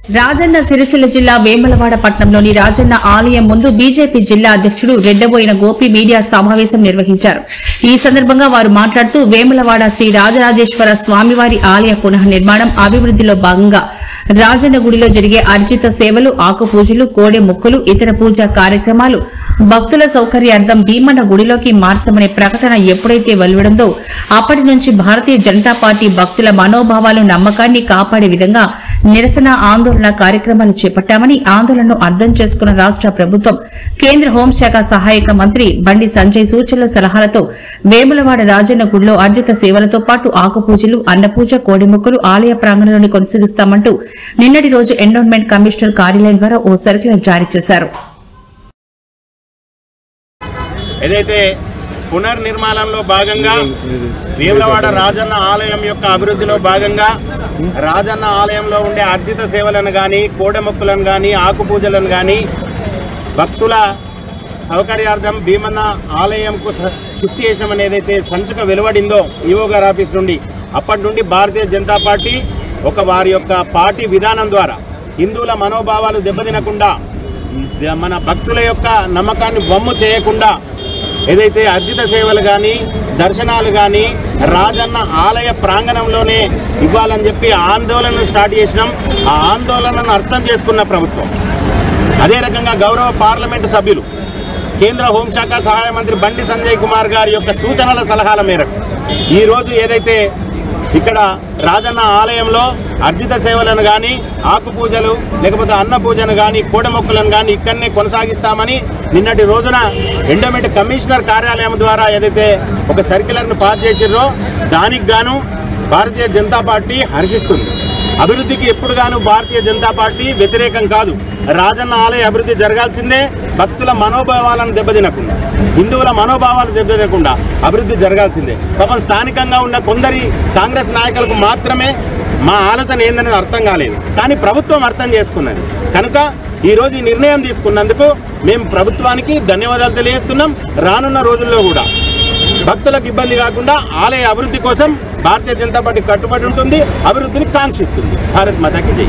రాజన్న సిరిసిల్ల జిల్లా వేములవాడ పట్టణంలోని రాజన్న ఆలయం ముందు బీజేపీ జిల్లా అధ్యక్షుడు రెడ్డబోయిన గోపి మీడియా సమావేశం నిర్వహించారు. ఈ సందర్భంగా వారు మాట్లాడుతూ వేములవాడ శ్రీ రాజరాజేశ్వర స్వామివారి ఆలయ పునః నిర్మాణం అభివృద్దిలో భాగంగా రాజన్న గుడిలో జరిగే అర్జిత సేవలు, ఆకు పూజలు, కోడె మొక్కులు, ఇతర పూజా కార్యక్రమాలు భక్తుల సౌకర్యార్థం భీమన్న గుడిలోకి మార్చమనే ప్రకటన ఎప్పుడైతే వెలువడిందో అప్పటి నుంచి భారతీయ జనతా పార్టీ భక్తుల మనోభావాలు, నమ్మకాన్ని కాపాడే విధంగా నిరసన ఆందోళన కార్యక్రమాలు చేపట్టామని, ఆందోళనను అర్థం చేసుకున్న రాష్ట ప్రభుత్వం కేంద్ర హోంశాఖ సహాయక మంత్రి బండి సంజయ్ సూచనల సలహాలతో వేములవాడ రాజన్న గుడిలో అర్జిత సేవలతో పాటు ఆకుపూజలు, అన్నపూజ, కోడిముక్కలు ఆలయ ప్రాంగణంలోని కొనసాగిస్తామంటూ నిన్నటి రోజు ఎండోన్మెంట్ కమిషనర్ కార్యాలయం ద్వారా ఓ సర్క్యులర్ జారీ చేశారు. ఏదైతే పునర్నిర్మాణంలో భాగంగా వేములవాడ రాజన్న ఆలయం యొక్క అభివృద్ధిలో భాగంగా రాజన్న ఆలయంలో ఉండే అర్జిత సేవలను కానీ, కోడెమొక్కులను కానీ, ఆకుపూజలను కానీ భక్తుల సౌకర్యార్థం భీమన్న ఆలయంకు షిఫ్ట్ చేసామని ఏదైతే సంచుక వెలువడిందో ఈవో గారి ఆఫీస్ నుండి, అప్పటి నుండి భారతీయ జనతా పార్టీ వారి యొక్క పార్టీ విధానం ద్వారా హిందువుల మనోభావాలు దెబ్బతినకుండా, మన భక్తుల యొక్క నమ్మకాన్ని వమ్ము చేయకుండా ఏదైతే అర్జిత సేవలు కానీ, దర్శనాలు కానీ రాజన్న ఆలయ ప్రాంగణంలోనే ఇవ్వాలని చెప్పి ఆందోళనను స్టార్ట్ చేసినాం. ఆ ఆందోళనను అర్థం చేసుకున్న ప్రభుత్వం, అదే రకంగా గౌరవ పార్లమెంటు సభ్యులు, కేంద్ర హోంశాఖ సహాయ మంత్రి బండి సంజయ్ కుమార్ గారి యొక్క సూచనల సలహాల మేరకు ఈరోజు ఏదైతే ఇక్కడ రాజన్న ఆలయంలో అర్జిత సేవలను కానీ, ఆకుపూజలు లేకపోతే అన్న పూజను కానీ, కోడెమొక్కులను కానీ ఇక్కడనే కొనసాగిస్తామని నిన్నటి రోజున ఎండోమెంట్ కమిషనర్ కార్యాలయం ద్వారా ఏదైతే ఒక సర్క్యులర్ను పాస్ చేసిర్రో దానికి గాను భారతీయ జనతా పార్టీ హర్షిస్తుంది. అభివృద్ధికి ఎప్పుడుగాను భారతీయ జనతా పార్టీ వ్యతిరేకం కాదు. రాజన్న ఆలయ అభివృద్ధి జరగాల్సిందే. భక్తుల మనోభావాలను దెబ్బతినకుండా, హిందువుల మనోభావాలు దెబ్బతినకుండా అభివృద్ధి జరగాల్సిందే. పాపం స్థానికంగా ఉన్న కొందరి కాంగ్రెస్ నాయకులకు మాత్రమే మా ఆలోచన ఏందనేది అర్థం కాలేదు, కానీ ప్రభుత్వం అర్థం చేసుకున్నది. కనుక ఈరోజు ఈ నిర్ణయం తీసుకున్నందుకు మేము ప్రభుత్వానికి ధన్యవాదాలు తెలియజేస్తున్నాం. రానున్న రోజుల్లో కూడా భక్తులకు ఇబ్బంది కాకుండా ఆలయ అభివృద్ధి కోసం భారతీయ జనతా పార్టీ కట్టుబడి ఉంటుంది, అభివృద్ధిని కాంక్షిస్తుంది. భారత్ మాతాకి జై.